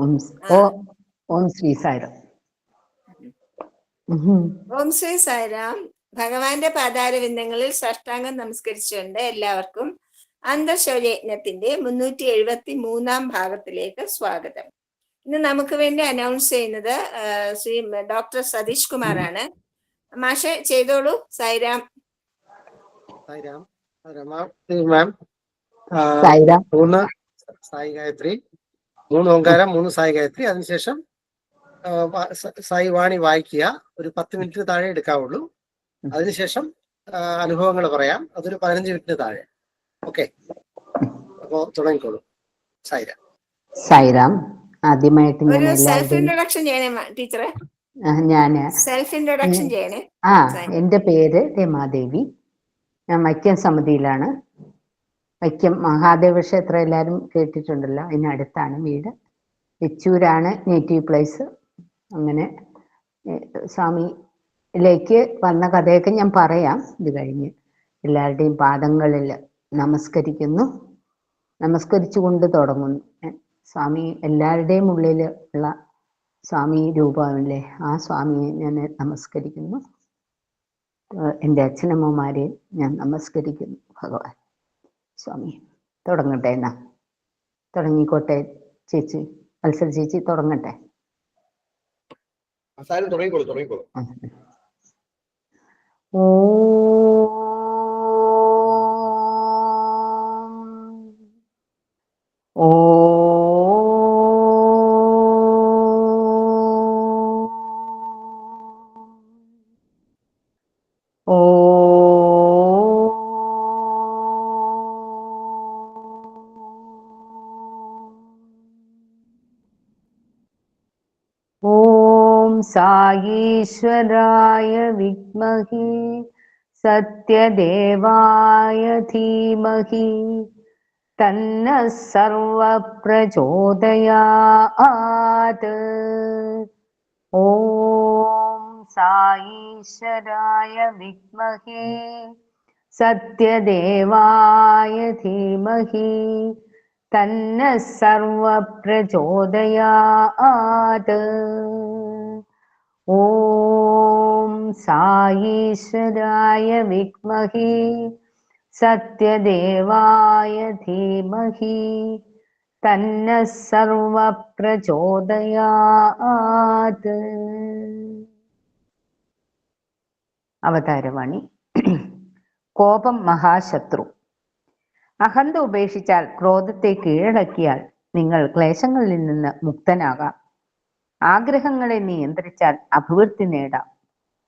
ഓം ഓം ശ്രീ സായിരാം. ഓം ശ്രീ സായിരാം. ഭഗവാന്റെ പാതാരവിന്ദങ്ങളിൽ സാഷ്ടാംഗം നമസ്കരിച്ചുകൊണ്ട് എല്ലാവർക്കും അന്തർശൗര്യജ്ഞത്തിന്റെ 373 ഭാഗത്തിലേക്ക് സ്വാഗതം. ഇന്ന് നമുക്ക് വേണ്ടി അനൗൺസ് ചെയ്യുന്നത് ശ്രീ ഡോക്ടർ സതീഷ് കുമാറാണ്. മാഷെ ചെയ്തോളൂ. സായിരാം. സായിരാം. മാം, 3 സായി ഗായത്രി, 3 ഓങ്കാരം, 3 സായി ഗായത്രി. അതിനുശേഷം സായി വാണി വായിക്കുക. ഒരു 10 മിനിറ്റിന് താഴെ എടുക്കാവുള്ളൂ. അതിനുശേഷം അനുഭവങ്ങൾ പറയാം. അതൊരു 15 മിനിറ്റിന് താഴെ. ഓക്കെ, അപ്പോ തുടങ്ങിക്കോളൂ. സായിരാം. സായിരാം. ആദ്യമായിട്ട് ഒരു സെൽഫ് ഇൻട്രൊഡക്ഷൻ ചെയ്യണേ ടീച്ചറെ. സെൽഫ് ഇൻട്രൊഡക്ഷൻ ചെയ്യണേ. എന്റെ പേര് രമാദേവി. ഞാൻ വൈക്കം സമിതിയിലാണ്. വൈക്കം മഹാദേവ ക്ഷേത്രം എല്ലാവരും കേട്ടിട്ടുണ്ടല്ലോ, അതിനടുത്താണ് വീട്. വെച്ചൂരാണ് നേറ്റീവ് പ്ലേസ്. അങ്ങനെ സ്വാമിയിലേക്ക് വന്ന കഥയൊക്കെ ഞാൻ പറയാം. ഇത് കഴിഞ്ഞ് എല്ലാവരുടെയും പാദങ്ങളിൽ നമസ്കരിച്ചുകൊണ്ട് തുടങ്ങുന്നു. സ്വാമി എല്ലാവരുടെയും ഉള്ളിൽ ഉള്ള സ്വാമി രൂപമല്ലേ, ആ സ്വാമിയെ ഞാൻ നമസ്കരിക്കുന്നു. എൻ്റെ അച്ഛനമ്മമാരെ ഞാൻ നമസ്കരിക്കുന്നു. ഭഗവാൻ സ്വാമി തുടങ്ങട്ടെ. എന്നാ തുടങ്ങിക്കോട്ടെ ചേച്ചി, മത്സര ചേച്ചി തുടങ്ങട്ടെ. ഓ ഓ ഓം സായീശ്വരായ വിദ്മഹി സത്യദേവായ ധീമഹി തന്നഃ സർവ പ്രചോദയാത്. ഓം സായീശ്വരായ വിദ്മഹി സത്യദേവായ ധീമഹി തന്നഃ സർവ പ്രചോദയാത്. ഓം സായീശ്വരായ വിദ്മഹി സത്യദേവായ ധീമഹി തന്നഃ സർവ പ്രചോദയാത്. അവതാരവാണി. കോപം മഹാശത്രു. അഹന്ത ഉപേക്ഷിച്ചാൽ, ക്രോധത്തെ കീഴടക്കിയാൽ നിങ്ങൾ ക്ലേശങ്ങളിൽ നിന്ന് മുക്തനാകാം. ആഗ്രഹങ്ങളെ നിയന്ത്രിച്ചാൽ അഭിവൃദ്ധി നേടാം.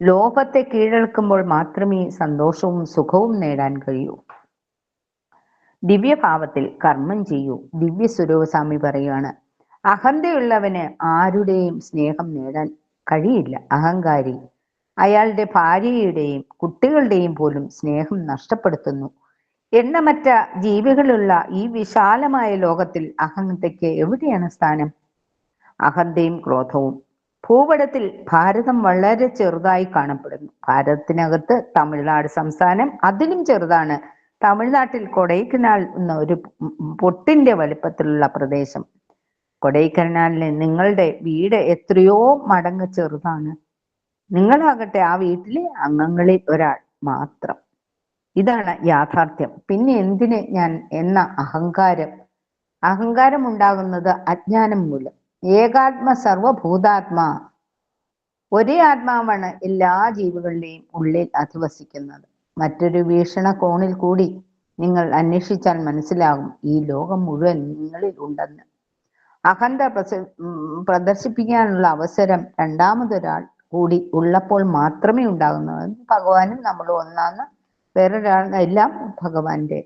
ലോഭത്തെ കീഴടക്കുമ്പോൾ മാത്രമേ സന്തോഷവും സുഖവും നേടാൻ കഴിയൂ. ദിവ്യഭാവത്തിൽ കർമ്മം ചെയ്യൂ. ദിവ്യ സ്വരൂപസ്വാമി പറയുകയാണ്, അഹന്തയുള്ളവന് ആരുടെയും സ്നേഹം നേടാൻ കഴിയില്ല. അഹങ്കാരി അയാളുടെ ഭാര്യയുടെയും കുട്ടികളുടെയും പോലും സ്നേഹം നഷ്ടപ്പെടുത്തുന്നു. എണ്ണമറ്റ ജീവികളുള്ള ഈ വിശാലമായ ലോകത്തിൽ അഹന്തയ്ക്ക് എവിടെയാണ് സ്ഥാനം? അഹന്തയും ക്രോധവും. ഭൂപടത്തിൽ ഭാരതം വളരെ ചെറുതായി കാണപ്പെടുന്നു. ഭാരതത്തിനകത്ത് തമിഴ്നാട് സംസ്ഥാനം അതിലും ചെറുതാണ്. തമിഴ്നാട്ടിൽ കൊടൈക്കനാൽ എന്ന ഒരു പൊട്ടിന്റെ വലിപ്പത്തിലുള്ള പ്രദേശം. കൊടൈക്കനാലിലെ നിങ്ങളുടെ വീട് എത്രയോ മടങ്ങ് ചെറുതാണ്. നിങ്ങളാകട്ടെ ആ വീട്ടിലെ അംഗങ്ങളിൽ ഒരാൾ മാത്രം. ഇതാണ് യാഥാർത്ഥ്യം. പിന്നെ എന്തിന് ഞാൻ എന്ന അഹങ്കാരം ഉണ്ടാകുന്നത് അജ്ഞാനം മൂലം. ഏകാത്മ സർവഭൂതാത്മാ. ഒരേ ആത്മാവാണ് എല്ലാ ജീവികളുടെയും ഉള്ളിൽ അധിവസിക്കുന്നത്. മറ്റൊരു വീക്ഷണകോണിൽ കൂടി നിങ്ങൾ അന്വേഷിച്ചാൽ മനസ്സിലാകും ഈ ലോകം മുഴുവൻ നിങ്ങളിൽ ഉണ്ടെന്ന്. അഹന്ത പ്രദർശിപ്പിക്കാനുള്ള അവസരം രണ്ടാമതൊരാൾ കൂടി ഉള്ളപ്പോൾ മാത്രമേ ഉണ്ടാകുന്നത്. ഭഗവാനും നമ്മൾ ഒന്നാണ്, വേറൊരാൾ എല്ലാം ഭഗവാന്റെ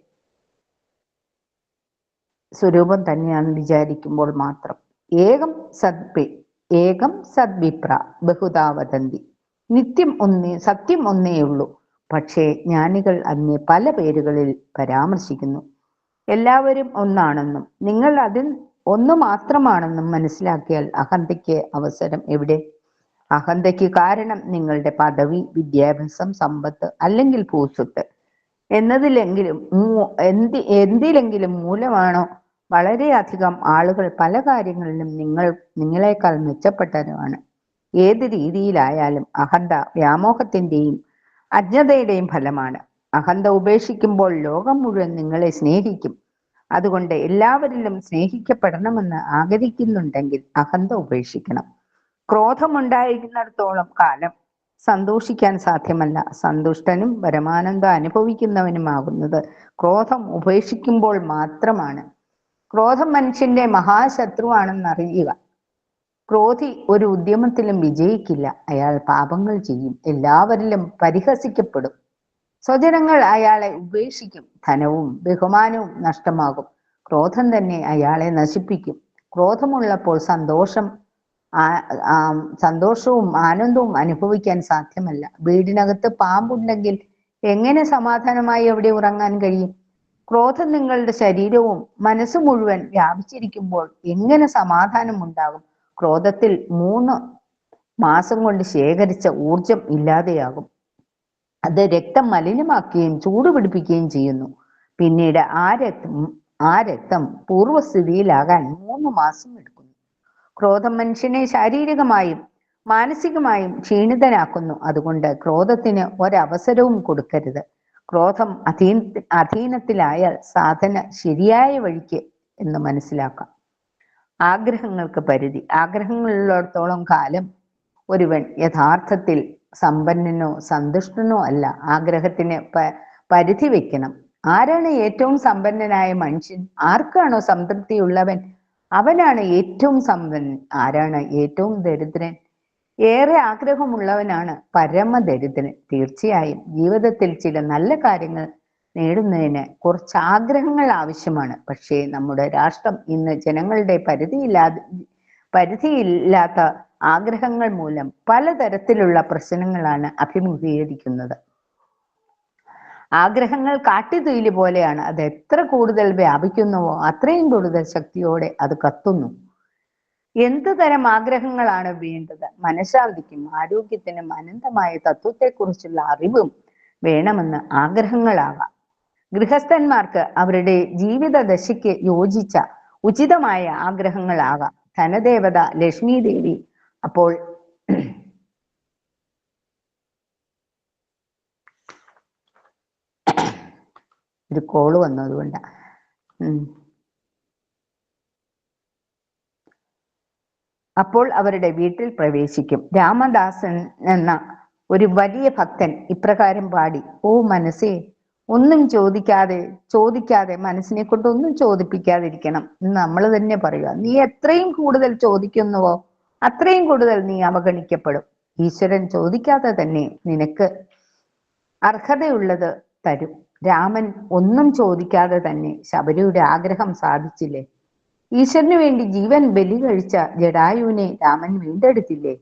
സ്വരൂപം തന്നെയാണ് വിചാരിക്കുമ്പോൾ മാത്രം. ഏകം സദ്വിപ്ര ബഹുധാ വദന്തി. സത്യം ഒന്നേ ഉള്ളൂ, പക്ഷേ ജ്ഞാനികൾ അതിനെ പല പേരുകളിൽ പരാമർശിക്കുന്നു. എല്ലാവരും ഒന്നാണെന്നും നിങ്ങൾ അതിൽ ഒന്ന് മാത്രമാണെന്നും മനസ്സിലാക്കിയാൽ അഹന്തയ്ക്ക് അവസരം എവിടെ? അഹന്തയ്ക്ക് കാരണം നിങ്ങളുടെ പദവി, വിദ്യാഭ്യാസം, സമ്പത്ത് അല്ലെങ്കിൽ ഭൂസ്വത്ത് എന്തിലെങ്കിലും മൂലമാണോ വളരെയധികം ആളുകൾ പല കാര്യങ്ങളിലും നിങ്ങളെക്കാൾ മെച്ചപ്പെട്ടവരാണ്. ഏത് രീതിയിലായാലും അഹന്ത വ്യാമോഹത്തിന്റെയും അജ്ഞതയുടെയും ഫലമാണ്. അഹന്ത ഉപേക്ഷിക്കുമ്പോൾ ലോകം മുഴുവൻ നിങ്ങളെ സ്നേഹിക്കും. അതുകൊണ്ട് എല്ലാവരിലും സ്നേഹിക്കപ്പെടണമെന്ന് ആഗ്രഹിക്കുന്നുണ്ടെങ്കിൽ അഹന്ത ഉപേക്ഷിക്കണം. ക്രോധമുണ്ടായിരിക്കുന്നിടത്തോളം കാലം സന്തോഷിക്കാൻ സാധ്യമല്ല. സന്തുഷ്ടനും പരമാനന്ദം അനുഭവിക്കുന്നവനുമാകുന്നത് ക്രോധം ഉപേക്ഷിക്കുമ്പോൾ മാത്രമാണ്. ക്രോധം മനുഷ്യന്റെ മഹാശത്രുവാണെന്നറിയുക. ക്രോധി ഒരു ഉദ്യമത്തിലും വിജയിക്കില്ല. അയാൾ പാപങ്ങൾ ചെയ്യും, എല്ലാവരിലും പരിഹസിക്കപ്പെടും. സ്വജനങ്ങൾ അയാളെ ഉപേക്ഷിക്കും, ധനവും ബഹുമാനവും നഷ്ടമാകും. ക്രോധം തന്നെ അയാളെ നശിപ്പിക്കും. ക്രോധമുള്ളപ്പോൾ സന്തോഷവും ആനന്ദവും അനുഭവിക്കാൻ സാധ്യമല്ല. വീടിനകത്ത് പാമ്പുണ്ടെങ്കിൽ എങ്ങനെ സമാധാനമായി അവിടെ ഉറങ്ങാൻ കഴിയും? ക്രോധം നിങ്ങളുടെ ശരീരവും മനസ്സ് മുഴുവൻ വ്യാപിച്ചിരിക്കുമ്പോൾ എങ്ങനെ സമാധാനം ഉണ്ടാകും? ക്രോധത്തിൽ 3 മാസം കൊണ്ട് ശേഖരിച്ച ഊർജം ഇല്ലാതെയാകും. അത് രക്തം മലിനമാക്കുകയും ചൂടുപിടിപ്പിക്കുകയും ചെയ്യുന്നു. പിന്നീട് ആ രക്തം പൂർവ്വസ്ഥിതിയിലാകാൻ 3 മാസം എടുക്കുന്നു. ക്രോധം മനുഷ്യനെ ശാരീരികമായും മാനസികമായും ക്ഷീണിതനാക്കുന്നു. അതുകൊണ്ട് ക്രോധത്തിന് ഒരവസരവും കൊടുക്കരുത്. ക്രോധം അധീനത്തിലായാൽ സാധന ശരിയായ വഴിക്ക് എന്ന് മനസ്സിലാക്കാം. ആഗ്രഹങ്ങൾക്ക് പരിധി. ആഗ്രഹങ്ങളുള്ളിടത്തോളം കാലം ഒരുവൻ യഥാർത്ഥത്തിൽ സമ്പന്നനോ സന്തുഷ്ടനോ അല്ല. ആഗ്രഹത്തിന് പരിധി വെക്കണം. ആരാണ് ഏറ്റവും സമ്പന്നനായ മനുഷ്യൻ? ആർക്കാണോ സംതൃപ്തിയുള്ളവൻ അവനാണ് ഏറ്റവും സമ്പന്നൻ. ആരാണ് ഏറ്റവും ദരിദ്രൻ? ഏറെ ആഗ്രഹമുള്ളവനാണ് പരമദരിദ്രൻ. തീർച്ചയായും ജീവിതത്തിൽ ചില നല്ല കാര്യങ്ങൾ നേടുന്നതിന് കുറച്ച് ആഗ്രഹങ്ങൾ ആവശ്യമാണ്. പക്ഷേ നമ്മുടെ രാഷ്ട്രം ഇന്ന് ജനങ്ങളുടെ പരിധിയില്ലാത്ത ആഗ്രഹങ്ങൾ മൂലം പലതരത്തിലുള്ള പ്രശ്നങ്ങളാണ് അഭിമുഖീകരിക്കുന്നത്. ആഗ്രഹങ്ങൾ കാട്ടുതീയില് പോലെയാണ്. അത് എത്ര കൂടുതൽ വ്യാപിക്കുന്നുവോ അത്രയും കൂടുതൽ ശക്തിയോടെ അത് കത്തുന്നു. എന്ത് തരം ആഗ്രഹങ്ങളാണ് വേണ്ടത്? മനഃശാന്തിക്കും ആരോഗ്യത്തിനും അനന്തമായ തത്വത്തെക്കുറിച്ചുള്ള അറിവും വേണമെന്ന് ആഗ്രഹങ്ങളാകാം. ഗൃഹസ്ഥന്മാർക്ക് അവരുടെ ജീവിത ദശയ്ക്ക് യോജിച്ച ഉചിതമായ ആഗ്രഹങ്ങളാകാം. ധനദേവത ലക്ഷ്മി ദേവി അപ്പോൾ ഒരു കോള് വന്നതുകൊണ്ട് അപ്പോൾ അവരുടെ വീട്ടിൽ പ്രവേശിക്കും. രാമദാസൻ എന്ന ഒരു വലിയ ഭക്തൻ ഇപ്രകാരം പാടി: ഓ മനസ്സേ, ഒന്നും ചോദിക്കാതെ മനസ്സിനെ കൊണ്ട് ഒന്നും ചോദിപ്പിക്കാതിരിക്കണം എന്ന് നമ്മൾ തന്നെ പറയുക. നീ എത്രയും കൂടുതൽ ചോദിക്കുന്നുവോ അത്രയും കൂടുതൽ നീ അവഗണിക്കപ്പെടും. ഈശ്വരൻ ചോദിക്കാതെ തന്നെ നിനക്ക് അർഹതയുള്ളത് തരും. രാമൻ ഒന്നും ചോദിക്കാതെ തന്നെ ശബരിയുടെ ആഗ്രഹം സാധിച്ചില്ലേ? ഈശ്വരന് വേണ്ടി ജീവൻ ബലി കഴിച്ച ജടായുവിനെ രാമൻ വീണ്ടെടുത്തില്ലേ?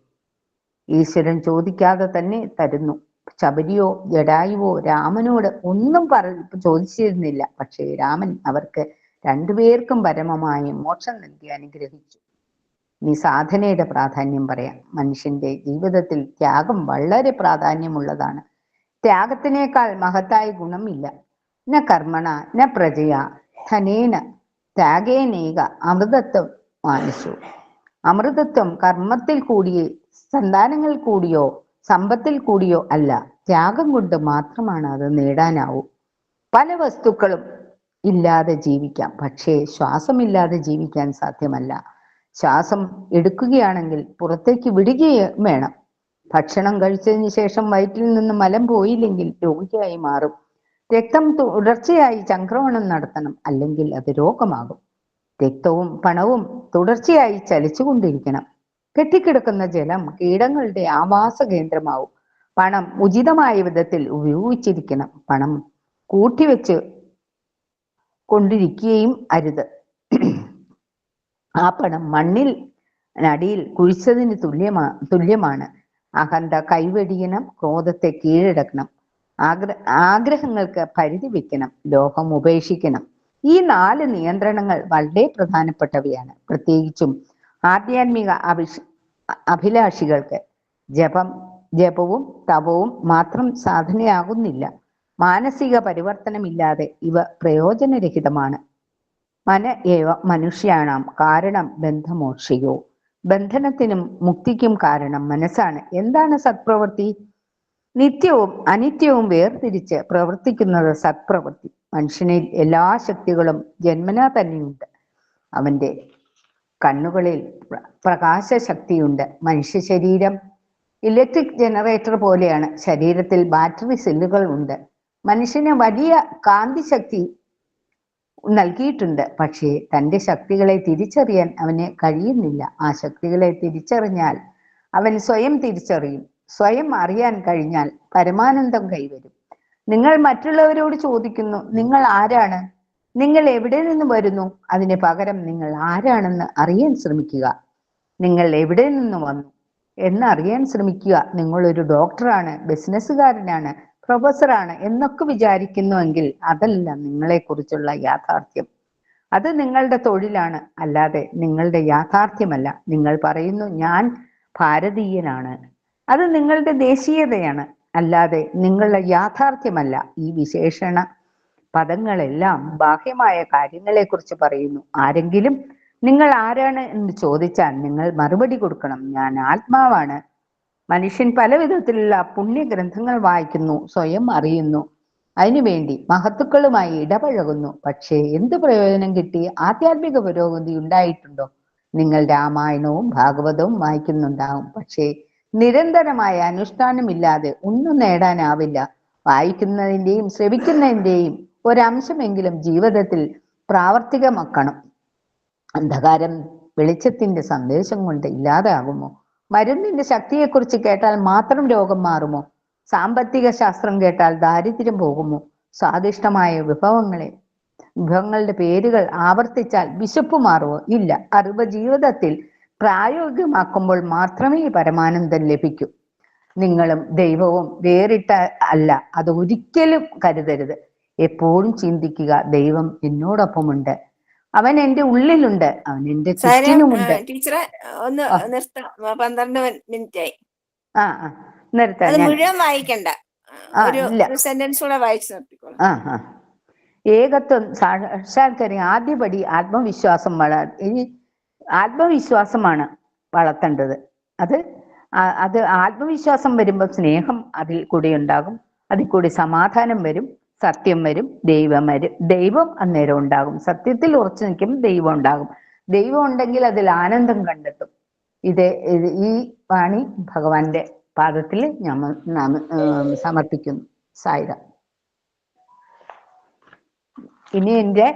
ഈശ്വരൻ ചോദിക്കാതെ തന്നെ തരുന്നു. ശബരിയോ ജടായുവോ രാമനോട് ഒന്നും ചോദിച്ചിരുന്നില്ല. പക്ഷേ രാമൻ അവർക്ക് രണ്ടുപേർക്കും പരമമായ മോക്ഷം നൽകി അനുഗ്രഹിച്ചു. ഇനി സാധനയുടെ പ്രാധാന്യം പറയാം. മനുഷ്യന്റെ ജീവിതത്തിൽ ത്യാഗം വളരെ പ്രാധാന്യമുള്ളതാണ്. ത്യാഗത്തിനേക്കാൾ മഹത്തായ ഗുണമില്ല. ന കർമ്മണ ന പ്രജയ ധനേന ത്യാഗേനേക അമൃതത്വം മാനസു. അമൃതത്വം കർമ്മത്തിൽ കൂടിയോ സന്താനങ്ങൾ കൂടിയോ സമ്പത്തിൽ കൂടിയോ അല്ല, ത്യാഗം കൊണ്ട് മാത്രമാണ് അത് നേടാനാവൂ. പല വസ്തുക്കളും ഇല്ലാതെ ജീവിക്കാം, പക്ഷേ ശ്വാസമില്ലാതെ ജീവിക്കാൻ സാധ്യമല്ല. ശ്വാസം എടുക്കുകയാണെങ്കിൽ പുറത്തേക്ക് വിടുകയും വേണം. ഭക്ഷണം കഴിച്ചതിന് ശേഷം വയറ്റിൽ നിന്ന് മലം പോയില്ലെങ്കിൽ രോഗിയായി മാറും. രക്തം തുടർച്ചയായി ചംക്രമണം നടത്തണം, അല്ലെങ്കിൽ അത് രോഗമാകും. രക്തവും പണവും തുടർച്ചയായി ചലിച്ചുകൊണ്ടിരിക്കണം. കെട്ടിക്കിടക്കുന്ന ജലം കീടങ്ങളുടെ ആവാസ കേന്ദ്രമാവും. പണം ഉചിതമായ വിധത്തിൽ ഉപയോഗിച്ചിരിക്കണം. പണം കൂട്ടിവെച്ച് കൊണ്ടിരിക്കുകയും അരുത്. ആ പണം മണ്ണിൽ അടിയിൽ കുഴിച്ചതിന് തുല്യമാണ്. അഹന്ത കൈവെടിയണം, ക്രോധത്തെ കീഴടക്കണം, ആഗ്രഹങ്ങൾക്ക് പരിധി വെക്കണം, ലോകം ഉപേക്ഷിക്കണം. ഈ 4 നിയന്ത്രണങ്ങൾ വളരെ പ്രധാനപ്പെട്ടവയാണ്. പ്രത്യേകിച്ചും ആധ്യാത്മിക അഭിലാഷികൾക്ക് ജപവും തപവും മാത്രം സാധനയാകുന്നില്ല. മാനസിക പരിവർത്തനമില്ലാതെ ഇവ പ്രയോജനരഹിതമാണ്. മന ഏവ മനുഷ്യാണാം കാരണം ബന്ധമോക്ഷയോ. ബന്ധനത്തിനും മുക്തിക്കും കാരണം മനസ്സാണ്. എന്താണ് സത്പ്രവൃത്തി? നിത്യവും അനിത്യവും വേർതിരിച്ച് പ്രവർത്തിക്കുന്നത് സത്പ്രവൃത്തി. മനുഷ്യനിൽ എല്ലാ ശക്തികളും ജന്മനാ തന്നെയുണ്ട്. അവന്റെ കണ്ണുകളിൽ പ്രകാശശക്തിയുണ്ട്. മനുഷ്യ ശരീരം ഇലക്ട്രിക് ജനറേറ്റർ പോലെയാണ്. ശരീരത്തിൽ ബാറ്ററി സെല്ലുകൾ ഉണ്ട്. മനുഷ്യന് വലിയ കാന്തിശക്തി നൽകിയിട്ടുണ്ട്. പക്ഷേ തൻ്റെ ശക്തികളെ തിരിച്ചറിയാൻ അവന് കഴിയുന്നില്ല. ആ ശക്തികളെ തിരിച്ചറിഞ്ഞാൽ അവൻ സ്വയം തിരിച്ചറിയും. സ്വയം അറിയാൻ കഴിഞ്ഞാൽ പരമാനന്ദം കൈവരും. നിങ്ങൾ മറ്റുള്ളവരോട് ചോദിക്കുന്നു, നിങ്ങൾ ആരാണ്? നിങ്ങൾ എവിടെ നിന്ന് വരുന്നു? അതിന് പകരം നിങ്ങൾ ആരാണെന്ന് അറിയാൻ ശ്രമിക്കുക. നിങ്ങൾ എവിടെ നിന്ന് വന്നു എന്നറിയാൻ ശ്രമിക്കുക. നിങ്ങളൊരു ഡോക്ടറാണ്, ബിസിനസ്സുകാരനാണ്, പ്രൊഫസറാണ് എന്നൊക്കെ വിചാരിക്കുന്നുവെങ്കിൽ അതല്ല നിങ്ങളെക്കുറിച്ചുള്ള യാഥാർത്ഥ്യം. അത് നിങ്ങളുടെ തൊഴിലാണ്, അല്ലാതെ നിങ്ങളുടെ യാഥാർത്ഥ്യമല്ല. നിങ്ങൾ പറയുന്നു ഞാൻ ഭാരതീയനാണ്, അത് നിങ്ങളുടെ ദേശീയതയാണ്, അല്ലാതെ നിങ്ങളുടെ യാഥാർത്ഥ്യമല്ല. ഈ വിശേഷണ പദങ്ങളെല്ലാം ബാഹ്യമായ കാര്യങ്ങളെക്കുറിച്ച് പറയുന്നു. ആരെങ്കിലും നിങ്ങൾ ആരാണ് എന്ന് ചോദിച്ചാൽ നിങ്ങൾ മറുപടി കൊടുക്കണം, ഞാൻ ആത്മാവാണ്. മനുഷ്യൻ പല വിധത്തിലുള്ള പുണ്യഗ്രന്ഥങ്ങൾ വായിക്കുന്നു, സ്വയം അറിയുന്നു, അതിനുവേണ്ടി മഹത്തുക്കളുമായി ഇടപഴകുന്നു. പക്ഷേ എന്ത് പ്രയോജനം കിട്ടി? ആധ്യാത്മിക പുരോഗതി ഉണ്ടായിട്ടുണ്ടോ? നിങ്ങൾ രാമായണവും ഭാഗവതവും വായിക്കുന്നുണ്ടാവും, പക്ഷേ നിരന്തരമായ അനുഷ്ഠാനമില്ലാതെ ഒന്നും നേടാനാവില്ല. വായിക്കുന്നതിൻ്റെയും ശ്രവിക്കുന്നതിൻ്റെയും ഒരംശമെങ്കിലും ജീവിതത്തിൽ പ്രാവർത്തികമാക്കണം. അന്ധകാരം വെളിച്ചത്തിന്റെ സന്ദേശം കൊണ്ട് ഇല്ലാതാകുമോ? മരുന്നിന്റെ ശക്തിയെക്കുറിച്ച് കേട്ടാൽ മാത്രം രോഗം മാറുമോ? സാമ്പത്തിക ശാസ്ത്രം കേട്ടാൽ ദാരിദ്ര്യം പോകുമോ? സ്വാദിഷ്ടമായ വിഭവങ്ങളുടെ പേരുകൾ ആവർത്തിച്ചാൽ വിശപ്പ് മാറുമോ? ഇല്ല. അറിവ് ജീവിതത്തിൽ പ്രായോഗികമാക്കുമ്പോൾ മാത്രമേ പരമാനന്ദം ലഭിക്കൂ. നിങ്ങളും ദൈവവും വേറിട്ട അല്ല, അത് ഒരിക്കലും കരുതരുത്. എപ്പോഴും ചിന്തിക്കുക, ദൈവം എന്നോടൊപ്പമുണ്ട്, അവൻ എൻ്റെ ഉള്ളിലുണ്ട്, അവൻ എൻ്റെ ചുറ്റിനുമുണ്ട്. ടീച്ചറെ ഒന്ന് നിർത്താം, 12 മിനിറ്റ് ആയി. നിർത്താം. മുഴുവൻ വായിക്കണ്ട, ഒരു സെന്റൻസ് കൂടെ വായിച്ചു നിർത്തിക്കോളാം. ഏകത്വം സാക്ഷാത്കാരം ആദ്യപടി ആത്മവിശ്വാസം ഈ ആത്മവിശ്വാസമാണ് വളർത്തേണ്ടത്. അത് ആത്മവിശ്വാസം വരുമ്പോൾ സ്നേഹം അതിൽ കൂടി ഉണ്ടാകും, അതിൽ കൂടി സമാധാനം വരും, സത്യം വരും, ദൈവം അന്നേരം ഉണ്ടാകും. സത്യത്തിൽ ഉറച്ചു നിൽക്കും, ദൈവം ഉണ്ടാകും. ദൈവം ഉണ്ടെങ്കിൽ അതിൽ ആനന്ദം കണ്ടെത്തും. ഈ വാണി ഭഗവാന്റെ പാദത്തിൽ ഞാൻ സമർപ്പിക്കുന്നു. സായിരാം. ഇനി എൻ്റെ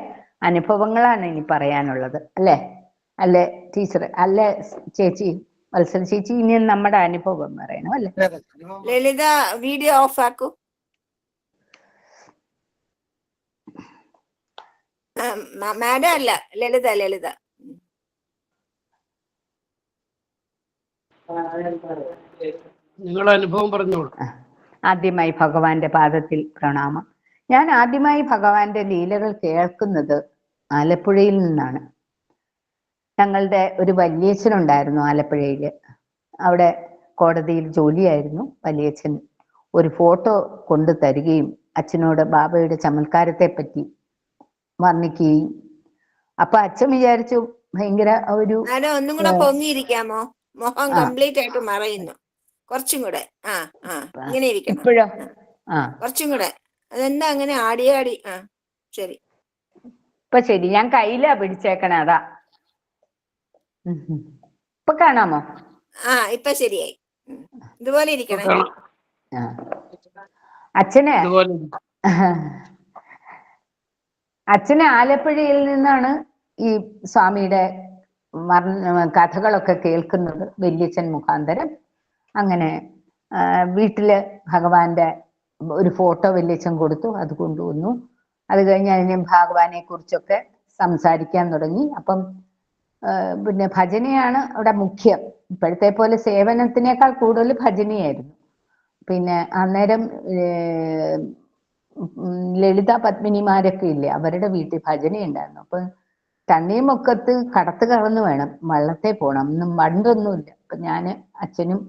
അനുഭവങ്ങളാണ് ഇനി പറയാനുള്ളത്. അല്ലേ ടീച്ചർ? അല്ലേ ചേച്ചി? വത്സല ചേച്ചി, ഇനി നമ്മുടെ അനുഭവം പറയണം അല്ലേ? ലളിത വീഡിയോ ഓഫ് ആക്കൂ. മാഡം അല്ല, ലളിത. നിങ്ങളുടെ അനുഭവം പറഞ്ഞോളൂ. ആദ്യമായി ഭഗവാന്റെ പാദത്തിൽ പ്രണാമം. ഞാൻ ആദ്യമായി ഭഗവാന്റെ ലീലകൾ കേൾക്കുന്നത് ആലപ്പുഴയിൽ നിന്നാണ്. ഞങ്ങളുടെ ഒരു വല്യച്ഛനുണ്ടായിരുന്നു ആലപ്പുഴയില്. അവിടെ കോടതിയിൽ ജോലിയായിരുന്നു. വല്യച്ഛൻ ഒരു ഫോട്ടോ കൊണ്ടു തരികയും അച്ഛനോട് ബാബയുടെ ചമത്കാരത്തെ പറ്റി വർണ്ണിക്കുകയും, അപ്പൊ അച്ഛൻ വിചാരിച്ചു ഭയങ്കര ഒന്നും കൂടെ പൊങ്ങിയിരിക്കാമോ? മുഖം കംപ്ലീറ്റ് ആയിട്ട് മറയുന്നു. കുറച്ചും കൂടെ ഇങ്ങനെ ഇരിക്കണം. ഇപ്പോഴോ? കുറച്ചും കൂടെ. അതെന്താ അങ്ങനെ ആടി? ശരി, ഇപ്പൊ ശരി. ഞാൻ കയ്യിലാ പിടിച്ചേക്കണേ, അതാ. ഇപ്പൊ കാണാമോ? ഇപ്പൊ ശരിയായി. ഇതുപോലെ ഇരിക്കണം. അച്ഛന് ആലപ്പുഴയിൽ നിന്നാണ് ഈ സ്വാമിയുടെ കഥകളൊക്കെ കേൾക്കുന്നത്, വല്യച്ഛൻ മുഖാന്തരം. അങ്ങനെ വീട്ടില് ഭഗവാന്റെ ഒരു ഫോട്ടോ വല്യച്ഛൻ കൊടുത്തു, അത് കൊണ്ടുവന്നു. അത് കഴിഞ്ഞ് അതിന് ഭഗവാനെ കുറിച്ചൊക്കെ സംസാരിക്കാൻ തുടങ്ങി. അപ്പം പിന്നെ ഭജനയാണ് അവിടെ മുഖ്യം. ഇപ്പോഴത്തെ പോലെ സേവനത്തിനേക്കാൾ കൂടുതൽ ഭജനയായിരുന്നു. പിന്നെ അന്നേരം ലളിത പത്മിനിമാരൊക്കെ ഇല്ലേ, അവരുടെ വീട്ടിൽ ഭജനയുണ്ടായിരുന്നു. അപ്പൊ തണ്ണീർമുക്കത്ത് കടത്ത് കടന്നു വേണം, വള്ളത്തെ പോകണം, ഒന്നും വണ്ടൊന്നുമില്ല. അപ്പൊ ഞാന് അച്ഛനും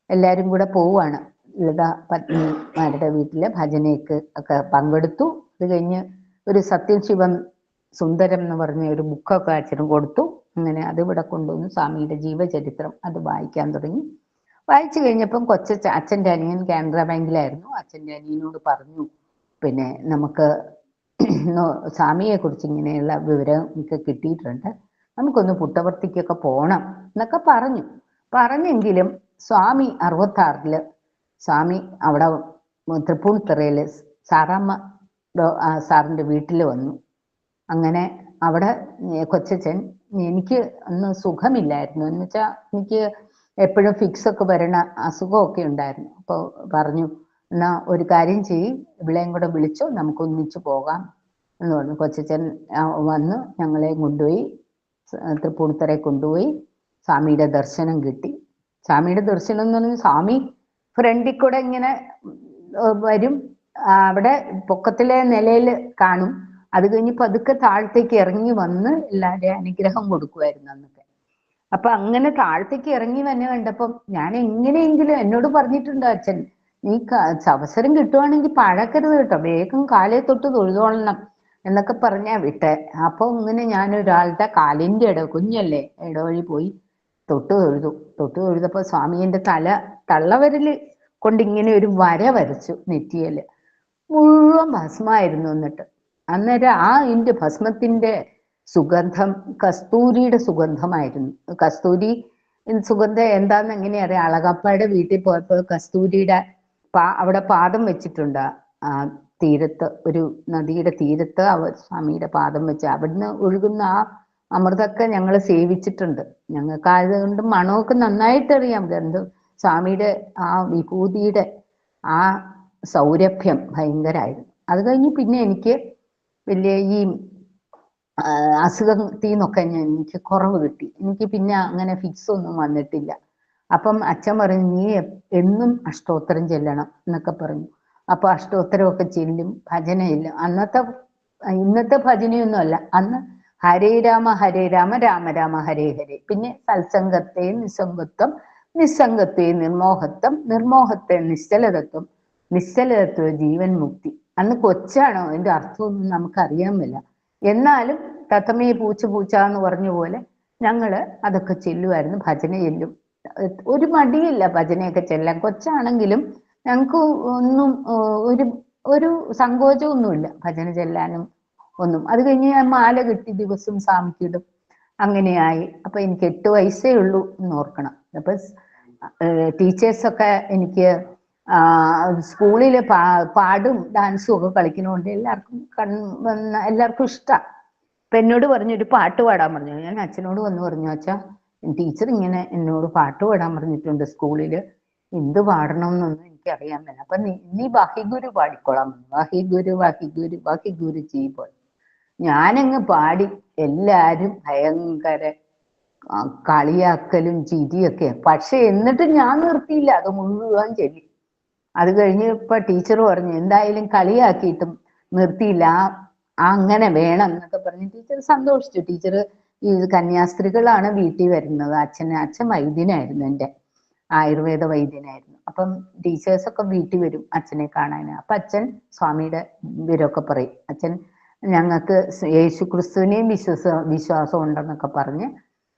എല്ലാരും കൂടെ പോവുകയാണ് ലളിത പത്മിനിമാരുടെ വീട്ടിലെ ഭജനയ്ക്ക് ഒക്കെ പങ്കെടുത്തു. അത് കഴിഞ്ഞ് ഒരു സത്യം ശിവം സുന്ദരം എന്ന് പറഞ്ഞ ഒരു ബുക്കൊക്കെ അച്ഛന് കൊടുത്തു. അങ്ങനെ അത് ഇവിടെ കൊണ്ടുവന്നു. സ്വാമിയുടെ ജീവചരിത്രം അത് വായിക്കാൻ തുടങ്ങി. വായിച്ചു കഴിഞ്ഞപ്പം അച്ഛൻ്റെ അനിയൻ കാനറ ബാങ്കിലായിരുന്നു. അച്ഛൻ്റെ അനിയനോട് പറഞ്ഞു, പിന്നെ നമുക്ക് സ്വാമിയെ കുറിച്ച് ഇങ്ങനെയുള്ള വിവരം ഒക്കെ കിട്ടിയിട്ടുണ്ട്, നമുക്കൊന്ന് പുട്ടപർത്തിക്കൊക്കെ പോകണം എന്നൊക്കെ പറഞ്ഞെങ്കിലും സ്വാമി 66 സ്വാമി അവിടെ തൃപ്പൂണിത്തുറയില് സാറാമ്മ സാറിന്റെ വീട്ടിൽ വന്നു. അങ്ങനെ അവിടെ കൊച്ചച്ഛൻ, എനിക്ക് അന്ന് സുഖമില്ലായിരുന്നു, എന്ന് വെച്ചാൽ എനിക്ക് എപ്പോഴും ഫിക്സ് ഒക്കെ വരണ അസുഖമൊക്കെ ഉണ്ടായിരുന്നു. അപ്പോൾ പറഞ്ഞു, എന്നാ ഒരു കാര്യം ചെയ്യും, ഇവിളെയും കൂടെ വിളിച്ചോ, നമുക്ക് ഒന്നിച്ചു പോകാം എന്ന് പറഞ്ഞു. കൊച്ചച്ഛൻ വന്ന് ഞങ്ങളെ കൊണ്ടുപോയി, തൃപ്പൂണിത്തുറയെ കൊണ്ടുപോയി. സ്വാമിയുടെ ദർശനം കിട്ടി. സ്വാമിയുടെ ദർശനം എന്ന് പറഞ്ഞാൽ സ്വാമി ഫ്രണ്ടിൽ കൂടെ ഇങ്ങനെ വരും, അവിടെ പൊക്കത്തിലെ നിലയിൽ കാണും. അത് കഴിഞ്ഞ് പതുക്കെ താഴത്തേക്ക് ഇറങ്ങി വന്ന് എല്ലാവരുടെയും അനുഗ്രഹം കൊടുക്കുമായിരുന്നു അന്നൊക്കെ. അപ്പൊ അങ്ങനെ താഴത്തേക്ക് ഇറങ്ങി തന്നെ കണ്ടപ്പം ഞാൻ എങ്ങനെയെങ്കിലും, എന്നോട് പറഞ്ഞിട്ടുണ്ട് അച്ഛൻ, നീ അവസരം കിട്ടുവാണെങ്കിൽ പഴക്കരുത് കേട്ടോ, വേഗം കാലേ തൊട്ട് തൊഴുതോളണം എന്നൊക്കെ പറഞ്ഞാ വിട്ടെ. അപ്പൊ ഇങ്ങനെ ഞാൻ ഒരാളുടെ കാലിന്റെ കുഞ്ഞല്ലേ ഇടവഴി പോയി തൊട്ട് തൊഴുതപ്പോ സ്വാമി എൻ്റെ തള്ളവരില് കൊണ്ട് ഇങ്ങനെ ഒരു വര വരച്ചു നെറ്റിയല്. മുഴുവൻ ഭസ്മായിരുന്നു. എന്നിട്ട് അന്നേരം ഭസ്മത്തിന്റെ സുഗന്ധം കസ്തൂരിയുടെ സുഗന്ധമായിരുന്നു. കസ്തൂരി സുഗന്ധം എന്താന്ന് എങ്ങനെ അറിയാം? അളകപ്പയുടെ വീട്ടിൽ പോയപ്പോൾ കസ്തൂരിയുടെ അവിടെ പാദം വെച്ചിട്ടുണ്ട്. ആ തീരത്ത്, ഒരു നദിയുടെ തീരത്ത് സ്വാമിയുടെ പാദം വെച്ച് അവിടുന്ന് ഒഴുകുന്ന ആ അമൃതൊക്കെ ഞങ്ങൾ സേവിച്ചിട്ടുണ്ട്. ഞങ്ങൾക്ക് ആയതുകൊണ്ട് മണമൊക്കെ നന്നായിട്ട് അറിയാം. ഗന്ധം സ്വാമിയുടെ ആ വിഭൂതിയുടെ ആ സൗരഭ്യം ഭയങ്കരമായിരുന്നു. അത് കഴിഞ്ഞ് പിന്നെ എനിക്ക് വലിയ ഈ അസുഖത്തിൽ നിന്നൊക്കെ എനിക്ക് കുറവ് കിട്ടി. എനിക്ക് പിന്നെ അങ്ങനെ ഫിക്സ് ഒന്നും വന്നിട്ടില്ല. അപ്പം അച്ഛൻ പറഞ്ഞു, നീ എന്നും അഷ്ടോത്തരം ചെല്ലണം എന്നൊക്കെ പറഞ്ഞു. അപ്പൊ അഷ്ടോത്തരമൊക്കെ ചെല്ലും, ഭജനയില്ല. ഇന്നത്തെ ഭജനയൊന്നും അല്ല, അന്ന് ഹരേ രാമ രാമ രാമ ഹരേ ഹരേ, പിന്നെ സത്സംഗത്തെ നിസ്സംഗത്വം, നിസ്സംഗത്തെ നിർമോഹത്വം, നിർമോഹത്തെ നിശ്ചലതത്വം, നിശ്ചലതത്വ ജീവൻ മുക്തി. അന്ന് കൊച്ചാണോ, അതിന്റെ അർത്ഥമൊന്നും നമുക്കറിയാൻ മേല. എന്നാലും തത്തമ്മയെ പൂച്ച എന്ന് പറഞ്ഞ പോലെ ഞങ്ങള് അതൊക്കെ ചെല്ലുമായിരുന്നു. ഭജന ചെല്ലും, ഒരു മടിയില്ല ഭജനയൊക്കെ ചെല്ലാൻ. കൊച്ചാണെങ്കിലും ഞങ്ങൾക്ക് ഒന്നും ഒരു സങ്കോചമൊന്നുമില്ല ഭജന ചെല്ലാനും ഒന്നും. അത് കഴിഞ്ഞ് ഞാൻ മാല കെട്ടി ദിവസം സ്വാമിക്കിടും. അങ്ങനെയായി. അപ്പൊ എനിക്ക് 8 വയസ്സേ ഉള്ളൂ എന്ന് ഓർക്കണം. അപ്പൊ ടീച്ചേഴ്സൊക്കെ എനിക്ക് സ്കൂളില് പാടും ഡാൻസും ഒക്കെ കളിക്കുന്നതുകൊണ്ട് എല്ലാവർക്കും ഇഷ്ടമാണ്. അപ്പൊ എന്നോട് പറഞ്ഞു, ഒരു പാട്ട് പാടാൻ പറഞ്ഞു. ഞാൻ അച്ഛനോട് വന്ന് പറഞ്ഞു, അച്ഛാ ടീച്ചർ ഇങ്ങനെ എന്നോട് പാട്ട് പാടാൻ പറഞ്ഞിട്ടുണ്ട് സ്കൂളില്, എന്ത് പാടണമെന്നൊന്നും എനിക്കറിയാൻ പറ്റില്ല. അപ്പൊ നീ വാഹിഗുരു പാടിക്കോളാം. വാഹിഗുരു വാഹിഗുരു വാഹിഗുരു ജീവൻ. ഞാനങ്ങ് പാടി. എല്ലാരും ഭയങ്കര കളിയാക്കലും ചിരിയൊക്കെ. പക്ഷെ എന്നിട്ട് ഞാൻ നിർത്തിയില്ല, അത് മുഴുവൻ ചൊല്ലി. അത് കഴിഞ്ഞ് ഇപ്പൊ ടീച്ചർ പറഞ്ഞു, എന്തായാലും കളിയാക്കിയിട്ടും നിർത്തിയില്ല, അങ്ങനെ വേണം എന്നൊക്കെ പറഞ്ഞ് ടീച്ചർ സന്തോഷിച്ചു. ടീച്ചർ ഈ കന്യാസ്ത്രീകളാണ് വീട്ടിൽ വരുന്നത്. അച്ഛൻ വൈദ്യനായിരുന്നു, എൻ്റെ ആയുർവേദ വൈദ്യനായിരുന്നു. അപ്പം ടീച്ചേഴ്സൊക്കെ വീട്ടിൽ വരും അച്ഛനെ കാണാൻ. അപ്പൊ അച്ഛൻ സ്വാമിയുടെ വിവരമൊക്കെ പറയും. അച്ഛൻ ഞങ്ങൾക്ക് യേശു ക്രിസ്തുവിനെയും വിശ്വാസം ഉണ്ടെന്നൊക്കെ പറഞ്ഞ്